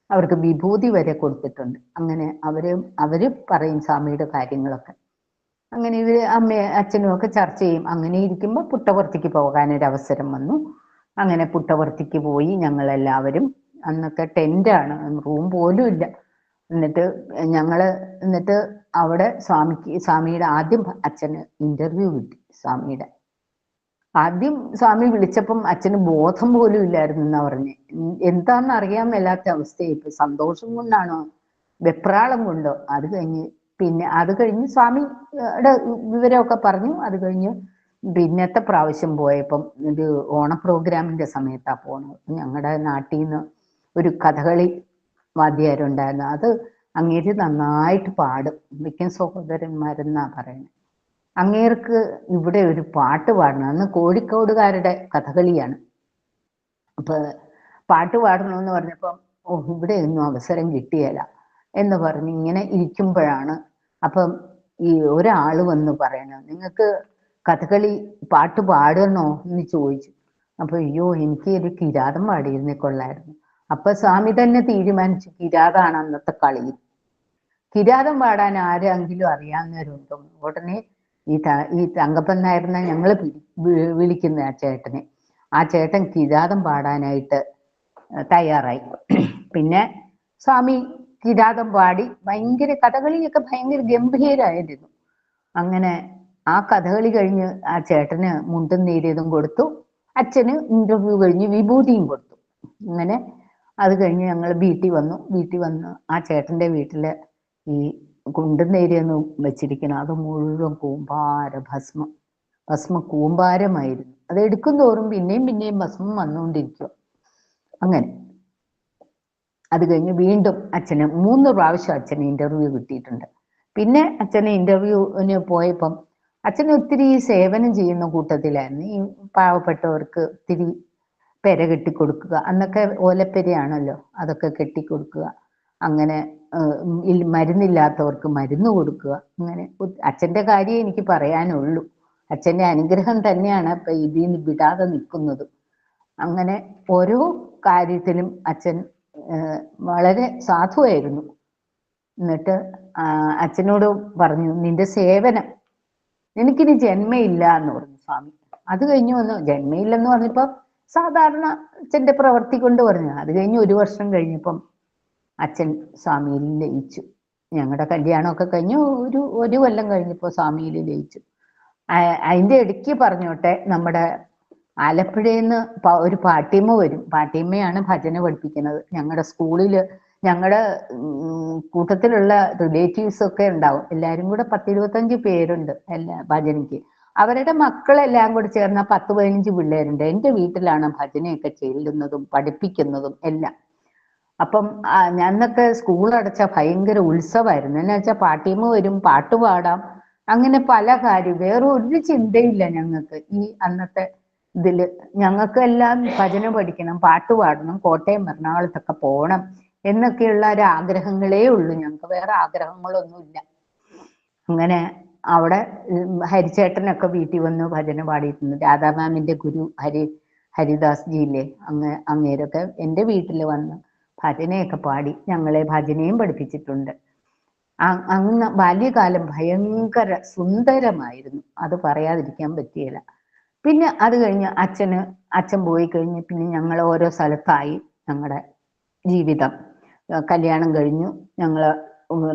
അവർക്ക് വിഭൂതി വരെ കൊടുത്തിട്ടുണ്ട്. അങ്ങനെ അവര് പറയും സ്വാമിയുടെ കാര്യങ്ങളൊക്കെ. അങ്ങനെ ഇവര് അച്ഛനും ഒക്കെ ചർച്ച ചെയ്യും. അങ്ങനെ ഇരിക്കുമ്പോൾ പുട്ടപർത്തിക്ക് പോകാനൊരു അവസരം വന്നു. അങ്ങനെ പുട്ടപർത്തിക്ക് പോയി ഞങ്ങളെല്ലാവരും. അന്നൊക്കെ ടെന്റാണ്, റൂം പോലും ഇല്ല. എന്നിട്ട് അവിടെ സ്വാമിയുടെ ആദ്യം അച്ഛന് ഇന്റർവ്യൂ കിട്ടി. സ്വാമിയുടെ ആദ്യം സ്വാമി വിളിച്ചപ്പം അച്ഛന് ബോധം പോലും ഇല്ലായിരുന്നു എന്നാ പറഞ്ഞേ. എന്താണെന്ന് അറിയാൻ മേലാത്ത അവസ്ഥയായി. ഇപ്പൊ സന്തോഷം കൊണ്ടാണോ വെപ്രാളം കൊണ്ടോ. അത് കഴിഞ്ഞ് സ്വാമിയുടെ വിവരമൊക്കെ പറഞ്ഞു. അത് കഴിഞ്ഞ് പിന്നത്തെ പ്രാവശ്യം പോയപ്പം ഒരു ഓണ പ്രോഗ്രാമിന്റെ സമയത്താ പോണത്. ഞങ്ങളുടെ നാട്ടിൽ നിന്ന് ഒരു കഥകളി വാദ്യരുണ്ടായിരുന്നു. അത് അങ്ങേര് നന്നായിട്ട് പാടും, മിക്ക സഹോദരന്മാരെന്നാ പറയുന്നത്. അങ്ങേർക്ക് ഇവിടെ ഒരു പാട്ട് പാടണം. അന്ന് കോഴിക്കോടുകാരുടെ കഥകളിയാണ്. അപ്പൊ പാട്ട് പാടണമെന്ന് പറഞ്ഞപ്പം ഇവിടെ ഒന്നും അവസരം കിട്ടിയല്ല എന്ന് പറഞ്ഞ് ഇങ്ങനെ ഇരിക്കുമ്പോഴാണ് അപ്പം ഈ ഒരാള് വന്ന് പറയണം, നിങ്ങൾക്ക് കഥകളി പാട്ട് പാടണോ എന്ന് ചോദിച്ചു. അപ്പൊ അയ്യോ എനിക്ക് ഒരു കിരാതം പാടിയിരുന്നേ കൊള്ളായിരുന്നു. അപ്പൊ സ്വാമി തന്നെ തീരുമാനിച്ചു കിരാതാണ് അന്നത്തെ കളിയിൽ. കിരാതം പാടാൻ ആരെങ്കിലും അറിയാവുന്നവരുണ്ടോ? ഉടനെ ഈ തങ്കപ്പൻ നായരനെ ഞങ്ങള് വിളിക്കുന്ന ആ ചേട്ടനെ. ആ ചേട്ടൻ കിരാതം പാടാനായിട്ട് തയ്യാറായി. പിന്നെ സ്വാമി കിരാതം പാടി ഭയങ്കര കഥകളിയൊക്കെ ഭയങ്കര ഗംഭീരായിരുന്നു. അങ്ങനെ ആ കഥകളി കഴിഞ്ഞ് ആ ചേട്ടന് മുണ്ടും നേരിയതും കൊടുത്തു. അച്ഛന് ഇന്റർവ്യൂ കഴിഞ്ഞ് വിഭൂതിയും കൊടുത്തു. അങ്ങനെ അത് കഴിഞ്ഞ് ഞങ്ങൾ വീട്ടിൽ വന്നു. വീട്ടിൽ വന്ന് ആ ചേട്ടന്റെ വീട്ടില് ഈ കുണ്ടും നേരിയൊന്നും വെച്ചിരിക്കണം. അത് മുഴുവൻ കൂമ്പാര ഭസ്മ കൂമ്പാരമായിരുന്നു. അത് എടുക്കും തോറും പിന്നെയും പിന്നെയും ഭസ്മം വന്നുകൊണ്ടിരിക്കുക. അങ്ങനെ അത് കഴിഞ്ഞ് വീണ്ടും അച്ഛന് 3 പ്രാവശ്യം അച്ഛന് ഇന്റർവ്യൂ കിട്ടിയിട്ടുണ്ട്. പിന്നെ അച്ഛന് ഇന്റർവ്യൂവിന് പോയപ്പം അച്ഛന് ഒത്തിരി സേവനം ചെയ്യുന്ന കൂട്ടത്തിലായിരുന്നു. ഈ പാവപ്പെട്ടവർക്ക് ഒത്തിരി പെര കെട്ടിക്കൊടുക്കുക. അന്നൊക്കെ ഓലപ്പെരയാണല്ലോ, അതൊക്കെ കെട്ടിക്കൊടുക്കുക. അങ്ങനെ മരുന്നില്ലാത്തവർക്ക് മരുന്ന് കൊടുക്കുക. അങ്ങനെ അച്ഛന്റെ കാര്യം എനിക്ക് പറയാനുള്ളൂ. അച്ഛന്റെ അനുഗ്രഹം തന്നെയാണ് ഇപ്പൊ ഇതിൽ നിന്ന് വിടാതെ നിൽക്കുന്നത്. അങ്ങനെ ഓരോ കാര്യത്തിലും അച്ഛൻ വളരെ സാധുവായിരുന്നു. എന്നിട്ട് അച്ഛനോട് പറഞ്ഞു, നിന്റെ സേവനം എനിക്കിനി ജന്മയില്ല എന്ന് പറഞ്ഞു സ്വാമി. അത് കഴിഞ്ഞു വന്നു. ജന്മയില്ലെന്ന് പറഞ്ഞപ്പോ സാധാരണ അച്ഛന്റെ പ്രവൃത്തി കൊണ്ട് പറഞ്ഞു. അത് കഴിഞ്ഞ് 1 വർഷം കഴിഞ്ഞപ്പം അച്ഛൻ സ്വാമിയിൽ ലയിച്ചു. ഞങ്ങളുടെ കല്യാണമൊക്കെ കഴിഞ്ഞു ഒരു കൊല്ലം കഴിഞ്ഞപ്പോൾ സ്വാമിയിൽ ലയിച്ചു. അതിന്റെ ഇടയ്ക്ക് പറഞ്ഞോട്ടെ, നമ്മുടെ ആലപ്പുഴയിൽ നിന്ന് ഒരു പാട്ടിയമ്മ വരും. പാട്ടിയമ്മയാണ് ഭജന പഠിപ്പിക്കുന്നത്. ഞങ്ങളുടെ സ്കൂളില് ഞങ്ങളുടെ കൂട്ടത്തിലുള്ള റിലേറ്റീവ്സ് ഒക്കെ ഉണ്ടാവും. എല്ലാവരും കൂടെ 10-25 പേരുണ്ട് എല്ലാ ഭജനയ്ക്ക്. അവരുടെ മക്കളെല്ലാം കൂടെ ചേർന്ന 10-15 പിള്ളേരുണ്ട്. എൻ്റെ വീട്ടിലാണ് ഭജനയൊക്കെ ചെല്ലുന്നതും പഠിപ്പിക്കുന്നതും എല്ലാം. അപ്പം ഞന്നൊക്കെ സ്കൂൾ അടച്ച ഭയങ്കര ഉത്സവമായിരുന്നു. എന്നാ വെച്ചാൽ പാട്ടിയമ്മ വരും, പാട്ട് പാടാം, അങ്ങനെ പല കാര്യം. വേറെ ഒരു ചിന്തയില്ല ഞങ്ങൾക്ക്. ഈ അന്നത്തെ ഇതില് ഞങ്ങൾക്ക് എല്ലാം ഭജന പഠിക്കണം, പാട്ട് പാടണം, കോട്ടയം എറണാകുളത്തൊക്കെ പോകണം എന്നൊക്കെയുള്ള ഒരു ആഗ്രഹങ്ങളേ ഉള്ളൂ. ഞങ്ങൾക്ക് വേറെ ആഗ്രഹങ്ങളൊന്നുമില്ല. അങ്ങനെ അവിടെ ഹരിച്ചേട്ടനൊക്കെ വീട്ടിൽ വന്ന് ഭജന പാടിയിട്ടുണ്ട്. രാധാ മാമിന്റെ ഗുരു ഹരിദാസ് ജിയിലെ അങ്ങേരൊക്കെ എൻ്റെ വീട്ടിൽ വന്ന് ഭജനയൊക്കെ പാടി ഞങ്ങളെ ഭജനയും പഠിപ്പിച്ചിട്ടുണ്ട്. അന്ന് ബാല്യകാലം ഭയങ്കര സുന്ദരമായിരുന്നു. അത് പറയാതിരിക്കാൻ പറ്റിയില്ല. പിന്നെ അത് കഴിഞ്ഞ് അച്ഛൻ പോയി കഴിഞ്ഞ് പിന്നെ ഞങ്ങൾ ഓരോ സ്ഥലത്തായി. ഞങ്ങളുടെ ജീവിതം കല്യാണം കഴിഞ്ഞു. ഞങ്ങൾ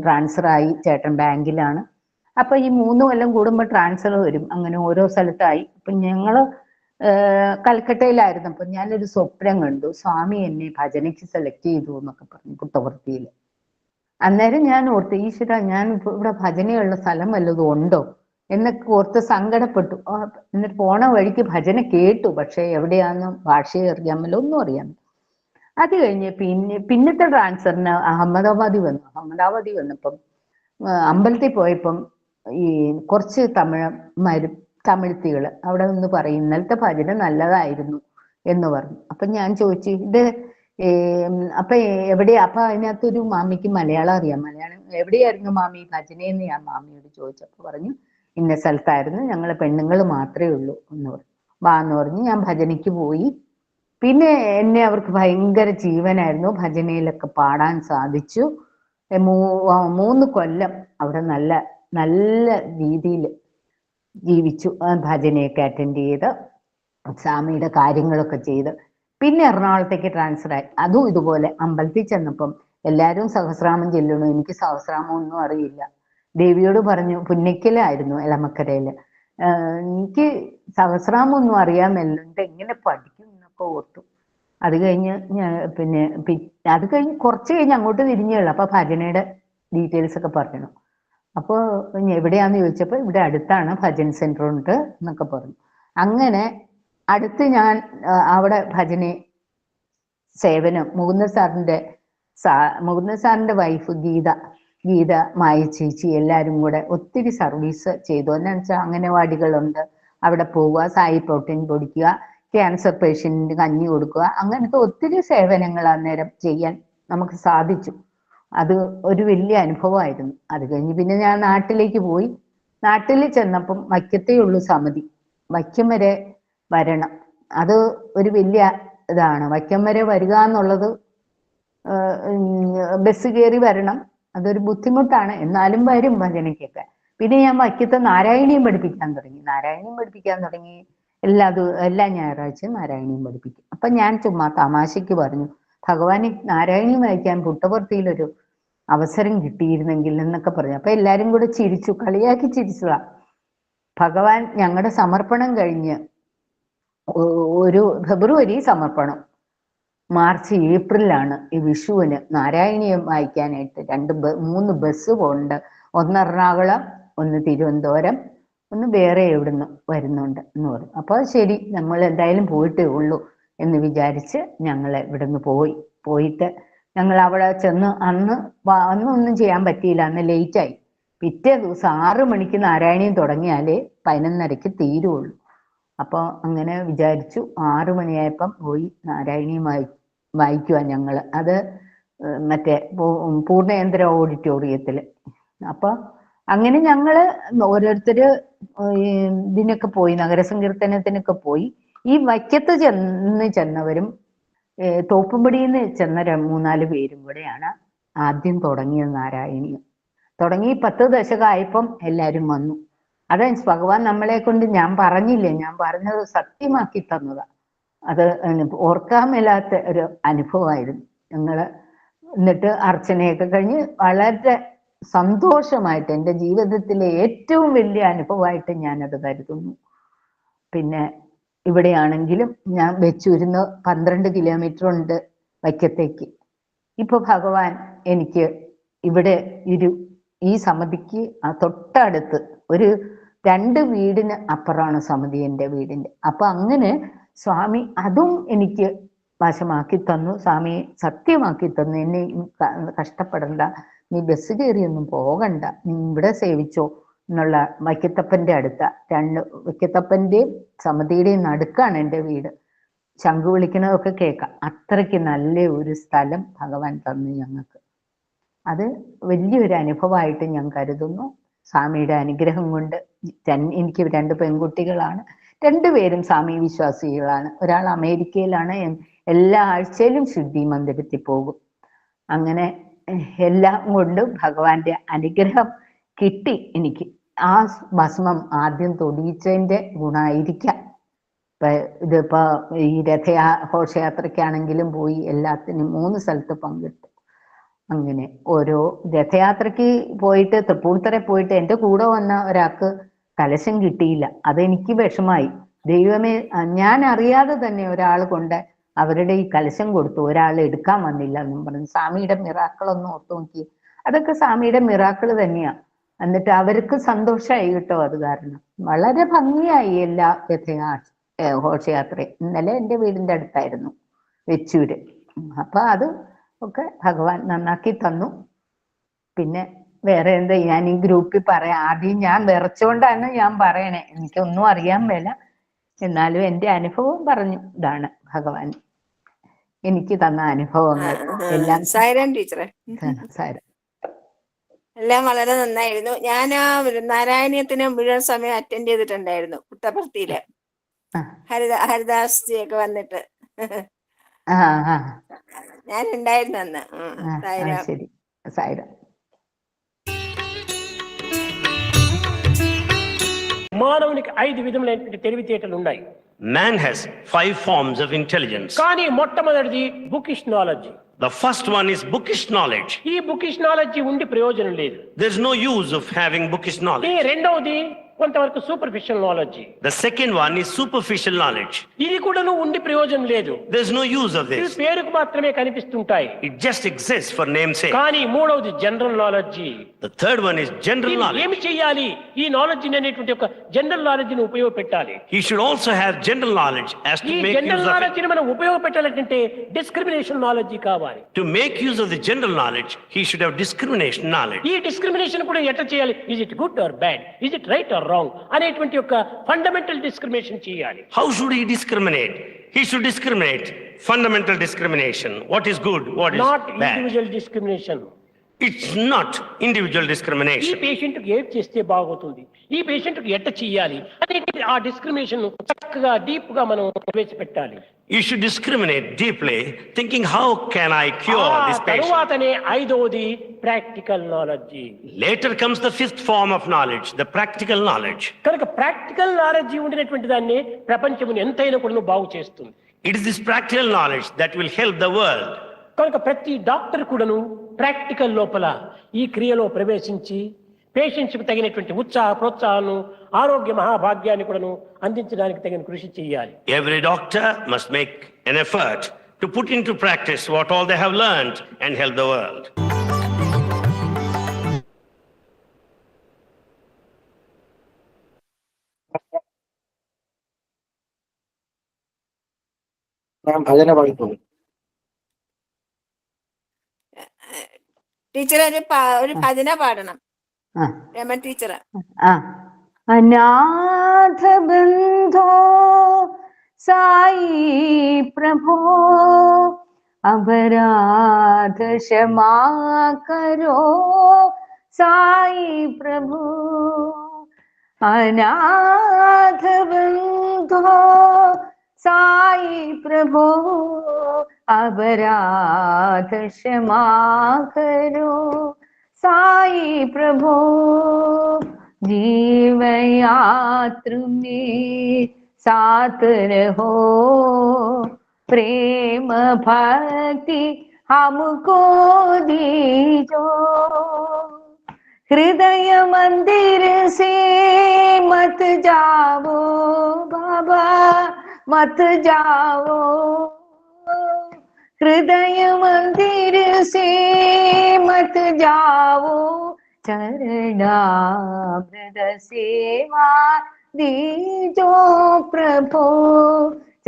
ട്രാൻസ്ഫറായി. ചേട്ടൻ ബാങ്കിലാണ്. അപ്പൊ ഈ 3 കൊല്ലം കൂടുമ്പോൾ ട്രാൻസ്ഫർ വരും. അങ്ങനെ ഓരോ സ്ഥലത്തായി. അപ്പൊ ഞങ്ങള് കൽക്കട്ടയിലായിരുന്നു. അപ്പൊ ഞാനൊരു സ്വപ്നം കണ്ടു, സ്വാമി എന്നെ ഭജനയ്ക്ക് സെലക്ട് ചെയ്തു എന്നൊക്കെ പറഞ്ഞു പുട്ടപർത്തിയിൽ. അന്നേരം ഞാൻ ഓർത്തു, ഈശ്വര, ഞാൻ ഇവിടെ ഭജനയുള്ള സ്ഥലം വല്ലതും ഉണ്ടോ എന്നൊക്കെ ഓർത്ത് സങ്കടപ്പെട്ടു. എന്നിട്ട് പോണ വഴിക്ക് ഭജന കേട്ടു. പക്ഷെ എവിടെയാണെന്നും ഭാഷയെ അറിയാമല്ലോ, ഒന്നും അറിയാമല്ലോ. അത് കഴിഞ്ഞ് പിന്നത്തെ ട്രാൻസ്ഫറിന് അഹമ്മദാബാദിൽ വന്നപ്പം അമ്പലത്തിൽ പോയപ്പം ഈ കുറച്ച് തമിഴ്ത്തികൾ അവിടെ നിന്ന് പറയും, ഇന്നലത്തെ ഭജന നല്ലതായിരുന്നു എന്ന് പറഞ്ഞു. അപ്പൊ ഞാൻ ചോദിച്ചു, ഇത് അപ്പൊ എവിടെയാ? അപ്പൊ അതിനകത്തൊരു മാമിക്ക് മലയാളം അറിയാം. മലയാളം എവിടെയായിരുന്നു മാമി ഭജനയെന്ന് ഞാൻ മാമിയോട് ചോദിച്ചപ്പോൾ പറഞ്ഞു, ഇന്ന സ്ഥലത്തായിരുന്നു, ഞങ്ങൾ പെണ്ണുങ്ങൾ മാത്രമേ ഉള്ളൂ എന്ന് പറഞ്ഞു. വാ എന്ന് പറഞ്ഞ് ഞാൻ ഭജനയ്ക്ക് പോയി. പിന്നെ എന്നെ അവർക്ക് ഭയങ്കര ജീവനായിരുന്നു. ഭജനയിലൊക്കെ പാടാൻ സാധിച്ചു. 3 കൊല്ലം അവിടെ നല്ല നല്ല രീതിയിൽ ജീവിച്ചു. ഭജനയൊക്കെ അറ്റൻഡ് ചെയ്ത് സ്വാമിയുടെ കാര്യങ്ങളൊക്കെ ചെയ്ത് പിന്നെ എറണാകുളത്തേക്ക് ട്രാൻസ്ഫർ ആയി. അതും ഇതുപോലെ അമ്പലത്തിൽ ചെന്നപ്പം എല്ലാവരും സഹസ്രാമം ചെല്ലണു. എനിക്ക് സഹസ്രാമം ഒന്നും അറിയില്ല. ദേവിയോട് പറഞ്ഞു, പുന്നയ്ക്കലായിരുന്നു എളമക്കരയില്, എനിക്ക് സഹസ്രാമം ഒന്നും അറിയാമല്ലോ, എങ്ങനെ പഠിക്കും എന്നൊക്കെ ഓർത്തു. അത് കഴിഞ്ഞ് അത് കഴിഞ്ഞ് കുറച്ച് കഴിഞ്ഞ് അങ്ങോട്ട് തിരിഞ്ഞുള്ളൂ. അപ്പൊ ഭജനയുടെ ഡീറ്റെയിൽസ് ഒക്കെ പറഞ്ഞു. അപ്പോൾ എവിടെയാന്ന് ചോദിച്ചപ്പോൾ ഇവിടെ അടുത്താണ്, ഭജൻ സെന്റർ ഉണ്ട് എന്നൊക്കെ പറഞ്ഞു. അങ്ങനെ അടുത്ത് ഞാൻ അവിടെ ഭജന സേവനം മുകുന്ദ സാറിന്റെ വൈഫ് ഗീത മായ ചേച്ചി എല്ലാവരും കൂടെ ഒത്തിരി സർവീസ് ചെയ്തു. എന്നാന്ന് വെച്ചാൽ അംഗനവാടികളുണ്ട്, അവിടെ പോവുക, സായി പ്രോട്ടീൻ പൊടിക്കുക, ക്യാൻസർ പേഷ്യന്റിന് കഞ്ഞി കൊടുക്കുക, അങ്ങനത്തെ ഒത്തിരി സേവനങ്ങൾ അന്നേരം ചെയ്യാൻ നമുക്ക് സാധിച്ചു. അത് ഒരു വലിയ അനുഭവമായിരുന്നു. അത് കഴിഞ്ഞ് പിന്നെ ഞാൻ നാട്ടിലേക്ക് പോയി. നാട്ടിൽ ചെന്നപ്പം വൈക്കത്തേ ഉള്ളൂ സമിതി, വൈക്കം വരെ വരണം. അത് ഒരു വലിയ ഇതാണ്. വൈക്കം വരെ വരിക എന്നുള്ളത് ബസ് കയറി വരണം, അതൊരു ബുദ്ധിമുട്ടാണ്. എന്നാലും വരും ഭജനയ്ക്കൊക്കെ. പിന്നെ ഞാൻ വൈക്കത്ത് നാരായണീയം പഠിപ്പിക്കാൻ തുടങ്ങി. എല്ലാ ഞായറാഴ്ചയും നാരായണീയം പഠിപ്പിക്കും. അപ്പൊ ഞാൻ ചുമ്മാ തമാശയ്ക്ക് പറഞ്ഞു, ഭഗവാന് നാരായണീയം വായിക്കാൻ പുട്ടപർത്തിയിലൊരു അവസരം കിട്ടിയിരുന്നെങ്കിൽ എന്നൊക്കെ പറഞ്ഞു. അപ്പൊ എല്ലാരും കൂടെ ചിരിച്ചു, കളിയാക്കി ചിരിച്ചതാ. ഭഗവാൻ ഞങ്ങളുടെ സമർപ്പണം കഴിഞ്ഞ് ഒരു ഫെബ്രുവരി സമർപ്പണം, മാർച്ച് ഏപ്രിലാണ് ഈ വിഷുവിന് നാരായണീയം വായിക്കാനായിട്ട് 3 ബസ് പോകുന്നുണ്ട്. ഒന്ന് എറണാകുളം, ഒന്ന് തിരുവനന്തപുരം, ഒന്ന് വേറെ എവിടുന്ന് വരുന്നുണ്ട് എന്ന് പറഞ്ഞു. അപ്പോൾ ശരി, നമ്മൾ എന്തായാലും പോയിട്ടേ ഉള്ളൂ എന്ന് വിചാരിച്ച് ഞങ്ങൾ ഇവിടുന്ന് പോയിട്ട് ഞങ്ങൾ അവിടെ ചെന്ന് അന്നൊന്നും ചെയ്യാൻ പറ്റിയില്ല, അന്ന് ലേറ്റായി. പിറ്റേ ദിവസം 6 മണിക്ക് നാരായണീയം തുടങ്ങിയാലേ 11:30 തീരുള്ളൂ. അപ്പോൾ അങ്ങനെ വിചാരിച്ചു. 6 മണിയായപ്പം പോയി നാരായണീയം വായിക്കുക ഞങ്ങൾ. അത് മറ്റേ പൂർണ്ണയന്ത്ര ഓഡിറ്റോറിയത്തിൽ. അപ്പൊ അങ്ങനെ ഞങ്ങള് ഓരോരുത്തര് ഇതിനൊക്കെ പോയി, നഗരസങ്കീർത്തനത്തിനൊക്കെ പോയി. ഈ വൈക്കത്ത് ചെന്നവരും തോപ്പുംപടിയിൽ നിന്ന് ചെന്ന 3-4 പേരും കൂടെയാണ് ആദ്യം തുടങ്ങിയത് നാരായണീയം. തുടങ്ങി 10 ദശകമായപ്പം എല്ലാരും വന്നു. അത് ഭഗവാൻ നമ്മളെ കൊണ്ട്, ഞാൻ പറഞ്ഞത് സത്യമാക്കി തന്നതാ. അത് ഓർക്കാൻ മേലാത്ത ഒരു അനുഭവമായിരുന്നു. ഞങ്ങള് എന്നിട്ട് അർച്ചനയൊക്കെ കഴിഞ്ഞ് വളരെ സന്തോഷമായിട്ട്, എൻ്റെ ജീവിതത്തിലെ ഏറ്റവും വലിയ അനുഭവമായിട്ട് ഞാനത് കരുതുന്നു. പിന്നെ ഇവിടെയാണെങ്കിലും ഞാൻ വെച്ചൂരുന്ന് 12 കിലോമീറ്റർ ഉണ്ട് വൈക്കത്തേക്ക്. ഇപ്പൊ ഭഗവാൻ എനിക്ക് ഇവിടെ ഈ സമിതിക്ക് തൊട്ടടുത്ത് ഒരു 2 വീടിന് അപ്പുറമാണ് സമിതി എൻ്റെ വീടിൻ്റെ. അപ്പൊ അങ്ങനെ സ്വാമി അതും എനിക്ക് വശമാക്കി തന്നു. സ്വാമി സത്യമാക്കി തന്നു, എന്നെ കഷ്ടപ്പെടണ്ട, നീ ബസ് കയറിയൊന്നും പോകണ്ട, നീ ഇവിടെ സേവിച്ചോ എന്നുള്ള. വൈക്കത്തപ്പൻ്റെ അടുത്ത വൈക്കത്തപ്പൻ്റെയും സമിതിയുടെയും നടുക്കാണ് എൻ്റെ വീട്. ശംഖു വിളിക്കണതൊക്കെ കേൾക്കാം. അത്രയ്ക്ക് നല്ല ഒരു സ്ഥലം ഭഗവാൻ തന്നു ഞങ്ങൾക്ക്. അത് വലിയൊരു അനുഭവമായിട്ട് ഞാൻ കരുതുന്നു. സ്വാമിയുടെ അനുഗ്രഹം കൊണ്ട് എനിക്ക് 2 പെൺകുട്ടികളാണ്. 2 പേരും സ്വാമി വിശ്വാസികളാണ്. ഒരാൾ അമേരിക്കയിലാണ്, എല്ലാ ആഴ്ചയിലും ശുദ്ധി മന്ദിരത്തിൽ പോകും. അങ്ങനെ എല്ലാം കൊണ്ടും ഭഗവാന്റെ അനുഗ്രഹം കിട്ടി എനിക്ക്. ആ ഭസ്മം ആദ്യം തൊടിയിച്ചതിന്റെ ഗുണമായിരിക്കാം. ഇതിപ്പോ ഈ ഘോഷയാത്രയ്ക്കാണെങ്കിലും പോയി, എല്ലാത്തിനും 3 സ്ഥലത്ത് പങ്കിട്ടു. അങ്ങനെ ഓരോ രഥയാത്രയ്ക്ക് പോയിട്ട്, തൃപ്പൂണിത്തുറ പോയിട്ട് എൻ്റെ കൂടെ വന്ന ഒരാൾക്ക് കലശം കിട്ടിയില്ല. അതെനിക്ക് വിഷമായി. ദൈവമേ, ഞാൻ അറിയാതെ തന്നെ ഒരാൾ കൊണ്ട് അവരുടെ ഈ കലശം കൊടുത്തു, ഒരാൾ എടുക്കാൻ വന്നില്ല എന്നും പറഞ്ഞു. സ്വാമിയുടെ മിറാക്കളൊന്നും ഓർത്തു നോക്കി. അതൊക്കെ സ്വാമിയുടെ മിറാക്കൾ തന്നെയാ. എന്നിട്ട് അവർക്ക് സന്തോഷമായി കേട്ടോ. അത് കാരണം വളരെ ഭംഗിയായി എല്ലാ ഘോഷയാത്രയും. ഇന്നലെ എൻ്റെ വീടിൻ്റെ അടുത്തായിരുന്നു വെച്ചൂര്. അപ്പൊ അത് ഒക്കെ ഭഗവാൻ നന്നാക്കി തന്നു. പിന്നെ വേറെ എന്താ ഞാൻ ഈ ഗ്രൂപ്പിൽ പറയാം. ആദ്യം ഞാൻ വിറച്ചുകൊണ്ടാണ് ഞാൻ പറയണേ, എനിക്കൊന്നും അറിയാൻ മേല. എന്നാലും എൻ്റെ അനുഭവം പറഞ്ഞു. ഇതാണ് ഭഗവാൻ എനിക്ക് തന്ന അനുഭവങ്ങൾ എല്ലാം. സായിരാം ടീച്ചറെ, സാരം എല്ലാം വളരെ നന്നായിരുന്നു. ഞാൻ ആ നാരായണീയത്തിന് മുഴുവൻ സമയം അറ്റൻഡ് ചെയ്തിട്ടുണ്ടായിരുന്നു പുട്ടപർത്തിയില്. ഹരിദാസ് ജി ഒക്കെ വന്നിട്ട് ഞാൻ ഉണ്ടായിരുന്നു അന്ന്. ശരി, സായിരാം. మానవునికి 5 విధములైనటువంటి తెలివితేటలు ఉన్నాయి. Man has 5 forms of intelligence. కానీ మొట్టమొదటిది bookish knowledge. The first one is bookish knowledge. ఈ బుకిష్ నాలెడ్జ్ ఉండి ప్రయోజనం లేదు. There's no use of having bookish knowledge. ఈ రెండవది కొంతవరకు superficial knowledge. The second one is superficial knowledge. ఇది కూడాను ఉండి ప్రయోజనం లేదు. There's no use of ఇది this. పేరుకు మాత్రమే కనిపిస్తుంటాయి. It just exists for name's sake. కానీ మూడవది general knowledge. The third one is general knowledge. ఏమి చేయాలి? ఈ నాలెడ్జ్ అనేటువంటి ఒక జనరల్ నాలెడ్జ్ ని ఉపయోగపెట్టాలి. He should also have general knowledge as to ఈ make use general of knowledge it. ని మనం ఉపయోగపెట్టాలంటే డిస్క్రిమినేషన్ నాలెడ్జ్ కావాలి. To make use of the general knowledge, he should have discrimination knowledge. ఈ discrimination కూడా ఎట్లా చేయాలి? Is it good or bad, is it right are wrong అనేటువంటి ఒక fundamental discrimination చేయాలి. How should he discriminate? He should discriminate fundamental discrimination. What is good, what is not bad. Individual discrimination. It's not individual ఈ discrimination. Patient కి ఏం చేస్తే బాగుతుంది, ఈ patient కి ఎట్ట చెయ్యాలి అనేది ఆ డిస్క్రిమినేషన్ చక్కగా డీప్ గా మనం ప్రవేశపెట్టాలి. You should discriminate deeply, thinking how can I cure this patient. తరువాతనే ఐదవది practical knowledge. Later comes the fifth form of knowledge, the practical knowledge. కనుక ప్రాక్టికల్ నాలెడ్జ్ ఉండినటువంటి దాన్ని ప్రపంచమును ఎంతైనా కూడా బాగు చేస్తుంది. It is this practical knowledge that will help the world. కనుక ప్రతి డాక్టర్ కూడాను ప్రాక్టికల్ లోపల ఈ క్రియలో ప్రవేశించి పేషెంట్స్కి తగినటువంటి ఉత్సాహ ప్రోత్సాహాలను ఆరోగ్య మహాభాగ్యాన్ని కూడాను అందించడానికి తగిన కృషి చేయాలి. Every doctor must make an effort to put into practice what all they have learned and help the world. ഭജന പാടിപ്പോകും. ടീച്ചർ ഒരു ഭജന പാടണം. രമൺ ടീച്ചർ. അനാഥ ബന്ധോ സായി പ്രഭോ അപരാധ ക്ഷമാ കരോ സായി പ്രഭു. അനാഥ ബന്ധോ സായി പ്രഭോ अपराध क्षमा करो साई प्रभो. जीव यात्र में साथ रहो, प्रेम भक्ति हमको दीजो. हृदय मंदिर से मत जाओ बाबा, मत जाओ. हृदय मंदिर से मत जाओ, चरणामृत सेवा दीजो प्रभो.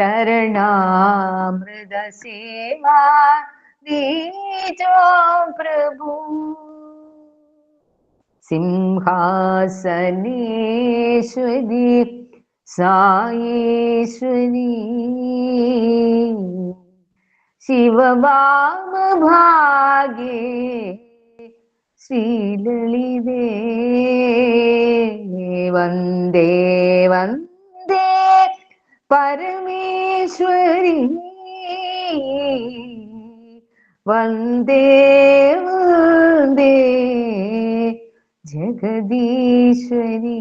चरणामृत सेवा दीजो प्रभु. सिंहासनेश्वरी साईश्वरी शिववाम भागे श्रीललिते. वंदे वंदे परमेश्वरी, वंदे वंदे जगदीश्वरी.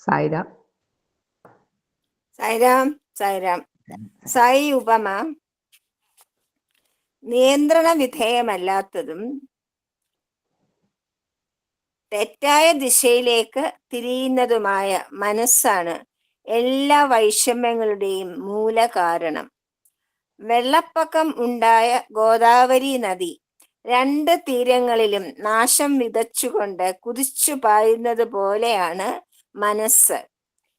साईराम. സായിരാം. സായിരാം. സായി ഉപമ നിയന്ത്രണ വിധേയമല്ലാത്തതും തെറ്റായ ദിശയിലേക്ക് തിരിയുന്നതുമായ മനസ്സാണ് എല്ലാ വൈഷമ്യങ്ങളുടെയും മൂലകാരണം. വെള്ളപ്പൊക്കം ഉണ്ടായ ഗോദാവരി നദി രണ്ട് തീരങ്ങളിലും നാശം വിതച്ചുകൊണ്ട് കുതിച്ചു പായുന്നത് പോലെയാണ് മനസ്സ്.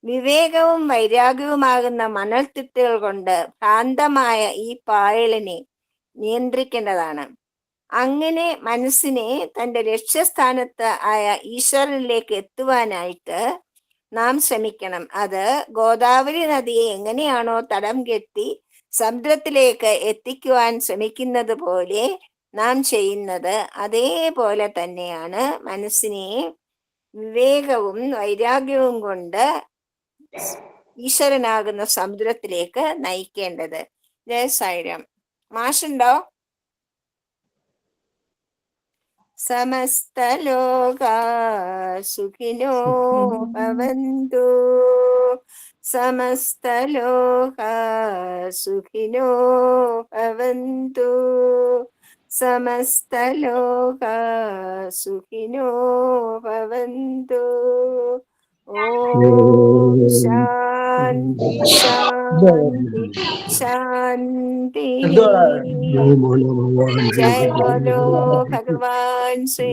വിവേകവും വൈരാഗ്യവുമാകുന്ന മണൽത്തിട്ടുകൾ കൊണ്ട് ഭ്രാന്തമായ ഈ പായലിനെ നിയന്ത്രിക്കേണ്ടതാണ്. അങ്ങനെ മനസ്സിനെ തൻ്റെ ലക്ഷ്യസ്ഥാനത്ത് ആയ ഈശ്വരനിലേക്ക് എത്തുവാനായിട്ട് നാം ശ്രമിക്കണം. അത് ഗോദാവരി നദിയെ എങ്ങനെയാണോ തടം കെട്ടി സമുദ്രത്തിലേക്ക് എത്തിക്കുവാൻ ശ്രമിക്കുന്നത് പോലെ നാം ചെയ്യുന്നത്, അതേപോലെ തന്നെയാണ് മനസ്സിനെ വിവേകവും വൈരാഗ്യവും കൊണ്ട് ഈശ്വരനാകുന്ന സമുദ്രത്തിലേക്ക് നയിക്കേണ്ടത്. ജയ സായിരാം. മാഷുണ്ടോ? സമസ്ത ലോകാ സുഖിനോ ഭവന്തു, സമസ്ത ലോകാ സുഖിനോ ഭവന്തു, സമസ്ത ലോകാ സുഖിനോ ഭവന്തു. ഓം ശാന്തി ശാന്തി ശാന്തി. ജയ ബോലോ ഭഗവാൻ ശ്രീ